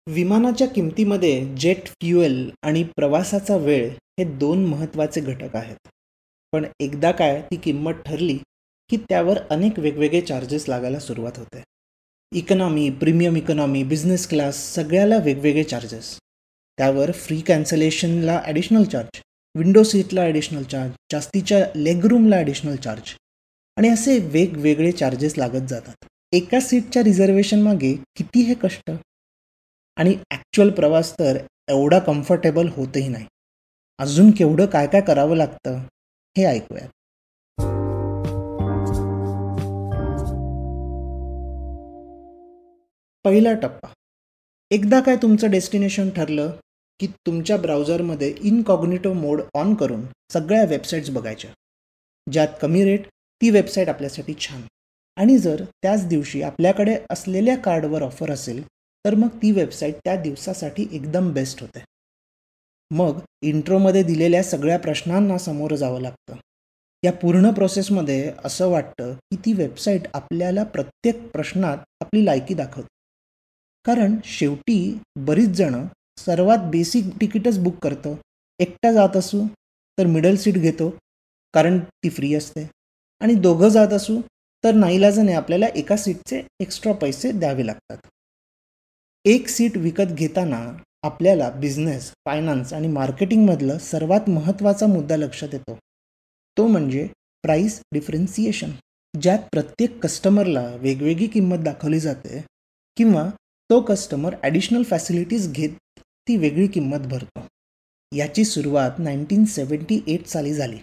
विमानाच्या किमतीमध्ये jet fuel आणि प्रवासाचा वेळ हे दोन महत्त्वाचे घटक आहेत. पण एकदा काय ती किंमत ठरली की त्यावर अनेक वेगवेगळे चार्जेस लागायला सुरुवात होते. Economy, premium economy, business class सगळ्याला वेगवेगळे चार्जेस. त्यावर फ्री कॅन्सलेशनला ॲडिशनल चार्ज, विंडो सीटला ॲडिशनल चार्ज, जास्तीच्या लेग रूमला ॲडिशनल चार्ज आणि असे वेगवेगळे चार्जेस लागत जातात. एका सीटच्या रिझर्वेशन मागे किती हे कष्ट आणि ॲक्च्युअल प्रवास तर एवढा कम्फर्टेबल होतही नाही. अजून केवढं काय काय करावं लागतं हे ऐकूयात. पहिला टप्पा. एकदा काय तुमचं डेस्टिनेशन ठरलं की तुमच्या ब्राउझरमध्ये इनकॉग्निटो मोड ऑन करून सगळ्या वेबसाईट्स बघायच्या. ज्यात कमी रेट ती वेबसाईट आपल्यासाठी छान, आणि जर त्याच दिवशी आपल्याकडे असलेल्या कार्डवर ऑफर असेल तर मग ती वेबसाईट त्या दिवसासाठी एकदम बेस्ट होते. मग इंट्रोमध्ये दिलेल्या सगळ्या प्रश्नांना सामोरं जावं लागतं. या पूर्ण प्रोसेसमध्ये असं वाटतं की ती वेबसाईट आपल्याला प्रत्येक प्रश्नात आपली लायकी दाखवते. कारण शेवटी बरीच जणं सर्वात बेसिक तिकीटच बुक करतो. एकटा जात असू तर मिडल सीट घेतो कारण ती फ्री असते, आणि दोघं जात असू तर नाईलाजाने आपल्याला एका सीटचे एक्स्ट्रा पैसे द्यावे लागतात. एक सीट विकत घेताना आपल्याला बिझनेस, फायनान्स आणि मार्केटिंगमधलं सर्वात महत्त्वाचा मुद्दा लक्षात येतो. तो म्हणजे प्राईस डिफरन्सिएशन, ज्यात प्रत्येक कस्टमरला वेगवेगळी किंमत दाखवली जाते किंवा तो कस्टमर ॲडिशनल फॅसिलिटीज घेत ती वेगळी किंमत भरतो. याची सुरुवात 1978 साली झाली.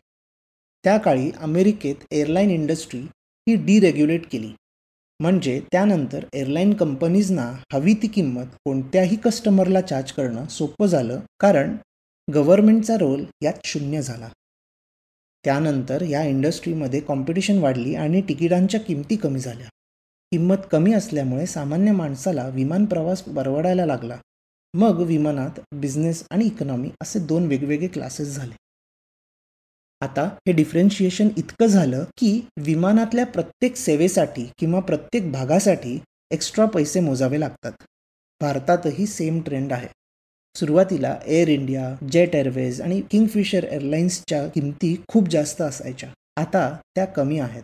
त्या काळी अमेरिकेत एअरलाईन इंडस्ट्री ही डिरेग्युलेट केली. म्हणजे त्यानंतर एअरलाईन कंपनीजना हवी ती किंमत कोणत्याही कस्टमरला चार्ज करणं सोपं झालं, कारण गव्हर्नमेंटचा रोल यात शून्य झाला. त्यानंतर या इंडस्ट्रीमध्ये कॉम्पिटिशन वाढली आणि तिकिटांच्या किमती कमी झाल्या. किंमत कमी असल्यामुळे सामान्य माणसाला विमान प्रवास परवडायला लागला. मग विमानात बिझनेस आणि इकॉनॉमी असे दोन वेगवेगळे क्लासेस झाले. आता हे डिफरन्शिएशन इतकं झालं की विमानातल्या प्रत्येक सेवेसाठी किंवा प्रत्येक भागासाठी एक्स्ट्रा पैसे मोजावे लागतात. भारतातही सेम ट्रेंड आहे. सुरुवातीला एअर इंडिया, जेट एअरवेज आणि किंगफिशर एअरलाइन्सच्या किमती खूप जास्त असायच्या. आता त्या कमी आहेत,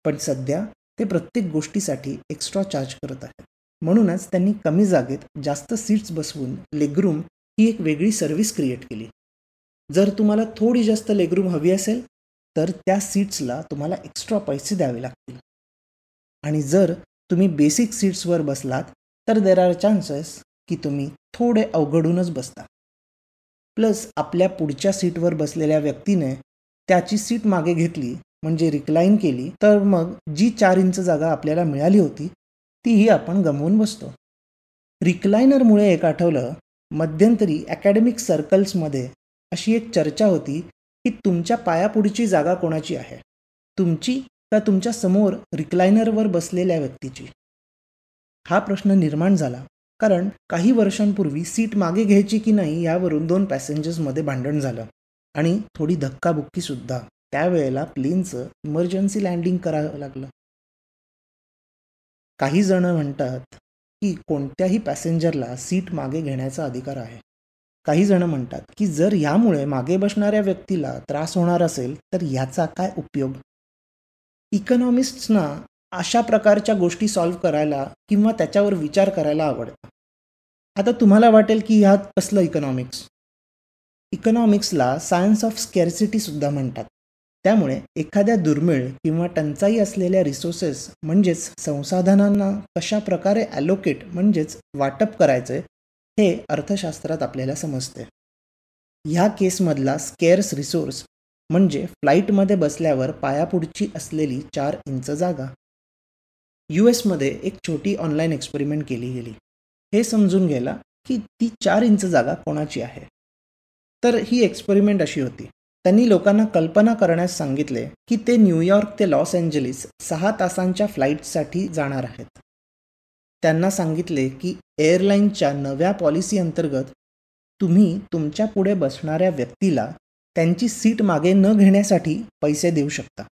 पण सध्या ते प्रत्येक गोष्टीसाठी एक्स्ट्रा चार्ज करत आहेत. म्हणूनच त्यांनी कमी जागेत जास्त सीट्स बसवून लेगरूम ही एक वेगळी सर्व्हिस क्रिएट केली. जर तुम्हाला थोडी जास्त लेगरूम हवी असेल तर त्या सीट्सला तुम्हाला एक्स्ट्रा पैसे द्यावे लागतील, आणि जर तुम्ही बेसिक सीट्सवर बसलात तर देर आर चान्सेस की तुम्ही थोडे अवघडूनच बसता. प्लस आपल्या पुढच्या सीटवर बसलेल्या व्यक्तीने त्याची सीट मागे घेतली, म्हणजे रिक्लाईन केली, तर मग जी 4 इंच जागा आपल्याला मिळाली होती तीही आपण गमवून बसतो. रिक्लायनरमुळे एक आठवलं, मध्यंतरी अकॅडमिक सर्कल्समध्ये अशी एक चर्चा होती की तुमच्या पायापुढची जागा कोणाची आहे, तुमची का तुमच्या समोर रिक्लायनरवर बसलेल्या व्यक्तीची. हा प्रश्न निर्माण झाला कारण काही वर्षांपूर्वी सीट मागे घ्यायची की नाही यावरून 2 पॅसेंजर्समध्ये भांडण झालं आणि थोडी धक्काबुक्कीसुद्धा. त्यावेळेला प्लेनचं इमर्जन्सी लँडिंग करावं लागलं. काही जण म्हणतात की कोणत्याही पॅसेंजरला सीट मागे घेण्याचा अधिकार आहे. काही जण म्हणतात की जर यामुळे मागे बसणाऱ्या व्यक्तीला त्रास होणार असेल तर याचा काय उपयोग. इकॉनॉमिस्ट्सना अशा प्रकारच्या गोष्टी सॉल्व्ह करायला किंवा त्याच्यावर विचार करायला आवडतं. आता तुम्हाला वाटेल की ह्यात कसलं इकॉनॉमिक्स. इकॉनॉमिक्सला सायन्स ऑफ स्कॅर्सिटीसुद्धा म्हणतात. त्यामुळे एखाद्या दुर्मिळ किंवा टंचाई असलेल्या रिसोर्सेस म्हणजेच संसाधनांना कशा प्रकारे ॲलोकेट म्हणजेच वाटप करायचे हे अर्थशास्त्रात आपल्याला समजते. ह्या केसमधला स्केअर्स रिसोर्स म्हणजे फ्लाईटमध्ये बसल्यावर पायापुढची असलेली 4 इंच जागा. US एक छोटी ऑनलाईन एक्सपेरिमेंट केली गेली हे समजून घ्यायला की ती 4 इंच जागा कोणाची आहे. तर ही एक्सपेरिमेंट अशी होती. त्यांनी लोकांना कल्पना करण्यास सांगितले की ते न्यूयॉर्क ते लॉस एंजलिस 6 तासांच्या फ्लाईटसाठी जाणार आहेत. त्यांना सांगितले की एअरलाईनच्या नव्या पॉलिसी अंतर्गत तुम्ही तुमच्या पुढे बसणाऱ्या व्यक्तीला त्यांची सीट मागे न घेण्यासाठी पैसे देऊ शकता.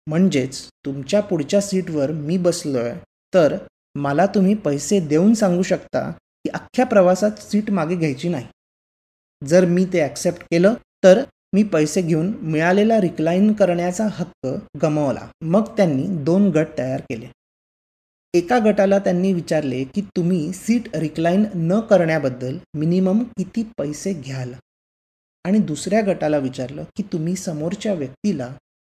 म्हणजेच तुमच्या पुढच्या सीटवर मी बसलोय तर मला तुम्ही पैसे देऊन सांगू शकता की अख्ख्या प्रवासात सीट मागे घ्यायची नाही. जर मी ते ॲक्सेप्ट केलं तर मी पैसे घेऊन मिळालेला रिक्लाईन करण्याचा हक्क गमावला. मग त्यांनी 2 गट तयार केले. एका गटाला त्यांनी विचारले की तुम्ही सीट रिक्लाईन न करण्याबद्दल मिनिमम किती पैसे घ्याल, आणि दुसऱ्या गटाला विचारलं की तुम्ही समोरच्या व्यक्तीला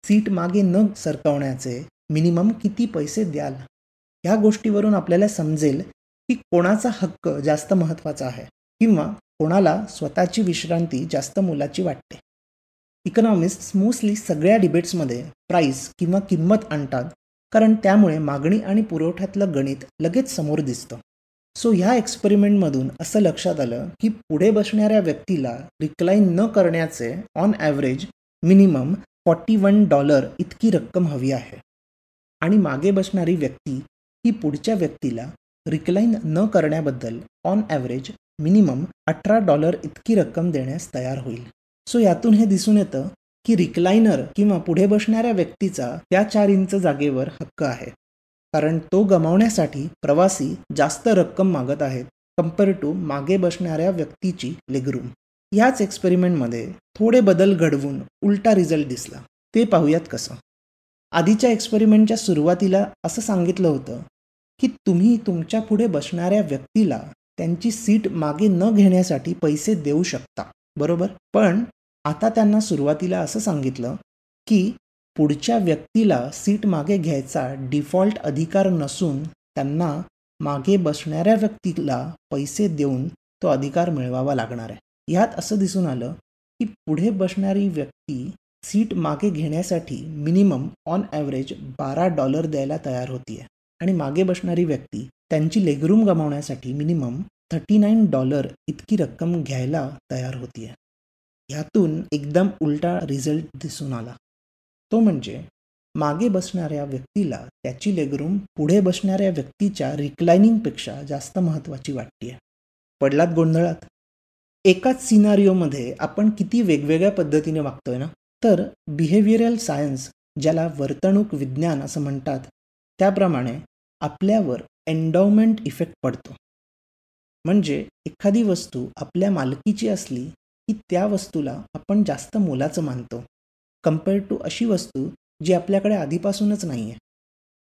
सीट मागे न सरकवण्याचे मिनिमम किती पैसे द्याल. ह्या गोष्टीवरून आपल्याला समजेल की कोणाचा हक्क जास्त महत्त्वाचा आहे किंवा कोणाला स्वतःची विश्रांती जास्त मोलाची वाटते. इकॉनॉमिस्ट्स मोस्टली सगळ्या डिबेट्समध्ये प्राईस किंवा किंमत आणतात, कारण त्यामुळे मागणी आणि पुरवठ्यातलं गणित लगेच समोर दिसतं. सो ह्या एक्सपेरिमेंटमधून असं लक्षात आलं की पुढे बसणाऱ्या व्यक्तीला रिक्लाईन न करण्याचे ऑन ॲव्हरेज मिनिमम $41 इतकी रक्कम हवी आहे, आणि मागे बसणारी व्यक्ती ही पुढच्या व्यक्तीला रिक्लाईन न करण्याबद्दल ऑन ॲव्हरेज मिनिमम $18 इतकी रक्कम देण्यास तयार होईल. सो यातून हे दिसून येतं की रिक्लायनर किंवा पुढे बसणाऱ्या व्यक्तीचा त्या 4 इंच जागेवर हक्क आहे, कारण तो गमावण्यासाठी प्रवासी जास्त रक्कम मागत आहेत कंपेअर टू मागे बसणाऱ्या व्यक्तीची लेगरूम. याच एक्सपेरिमेंटमध्ये थोडे बदल घडवून उलटा रिझल्ट दिसला. ते पाहूयात कसं. आधीच्या एक्सपेरिमेंटच्या सुरुवातीला असं सांगितलं होतं की तुम्ही तुमच्या पुढे बसणाऱ्या व्यक्तीला त्यांची सीट मागे न घेण्यासाठी पैसे देऊ शकता, बरोबर. पण आता त्यांना सुरुवातीला असं सांगितलं की पुढच्या व्यक्तीला सीट मागे घ्यायचा डिफॉल्ट अधिकार नसून त्यांना मागे बसणाऱ्या व्यक्तीला पैसे देऊन तो अधिकार मिळवावा लागणार आहे. यात असं दिसून आलं की पुढे बसणारी व्यक्ती सीट मागे घेण्यासाठी मिनिमम ऑन ॲव्हरेज $12 द्यायला तयार होती आहे, आणि मागे बसणारी व्यक्ती त्यांची लेगरूम गमावण्यासाठी मिनिमम $39 इतकी रक्कम घ्यायला तयार होती आहे. ह्यातून एकदम उलटा रिझल्ट दिसून आला. तो म्हणजे मागे बसणाऱ्या व्यक्तीला त्याची लेगरूम पुढे बसणाऱ्या व्यक्तीच्या रिक्लायनिंगपेक्षा जास्त महत्त्वाची वाटते आहे. पडलात गोंधळात. एकाच सिनारिओमध्ये आपण किती वेगवेगळ्या पद्धतीने वागतोय ना. तर बिहेवियरल सायन्स, ज्याला वर्तणूक विज्ञान असं म्हणतात, त्याप्रमाणे आपल्यावर एन्डॉवमेंट इफेक्ट पडतो. म्हणजे एखादी वस्तू आपल्या मालकीची असली की त्या वस्तूला आपण जास्त मोलाचं मानतो कंपेअर टू अशी वस्तू जी आपल्याकडे आधीपासूनच नाही आहे.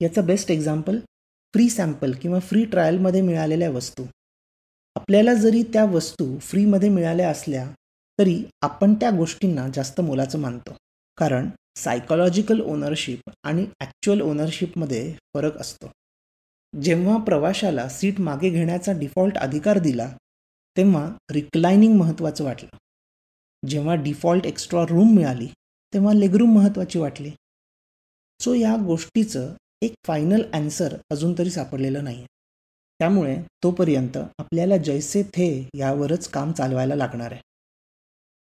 याचं बेस्ट एक्झाम्पल फ्री सॅम्पल किंवा फ्री ट्रायलमध्ये मिळालेल्या वस्तू. आपल्याला जरी त्या वस्तू फ्रीमध्ये मिळाल्या असल्या तरी आपण त्या गोष्टींना जास्त मोलाचं मानतो, कारण सायकोलॉजिकल ओनरशिप आणि ॲक्च्युअल ओनरशिपमध्ये फरक असतो. जेव्हा प्रवाशाला सीट मागे घेण्याचा डिफॉल्ट अधिकार दिला तेव्हा रिक्लायनिंग महत्त्वाचं वाटलं. जेव्हा डिफॉल्ट एक्स्ट्रा रूम मिळाली तेव्हा लेगरूम महत्त्वाची वाटली. सो या गोष्टीचं एक फायनल ॲन्सर अजून तरी सापडलेलं नाही आहे. त्यामुळे तोपर्यंत आपल्याला जैसे थे यावरच काम चालवायला लागणार आहे.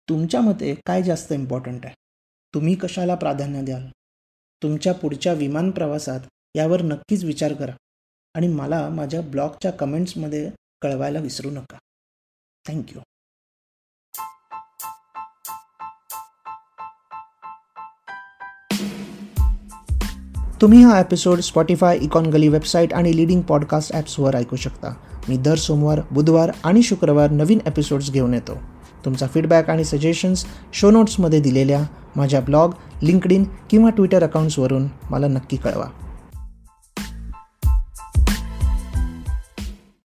तुमच्या मते काय जास्त इम्पॉर्टंट आहे? तुम्ही कशाला प्राधान्य द्याल? तुमच्या पुढच्या विमान प्रवासात यावर नक्कीच विचार करा, आणि मला माझ्या ब्लॉगच्या कमेंट्समध्ये कळवायला विसरू नका. थँक्यू. तुम्ही हा एपिसोड स्पॉटिफाय, इकॉनगली वेबसाईट आणि लीडिंग पॉडकास्ट ॲप्सवर ऐकू शकता. मी दर सोमवार, बुधवार आणि शुक्रवार नवीन एपिसोड्स घेऊन येतो. तुमचा फीडबॅक आणि सजेशन्स शो नोट्समध्ये दिलेल्या माझ्या ब्लॉग, लिंक्डइन किंवा ट्विटर अकाउंट्सवरून मला नक्की कळवा.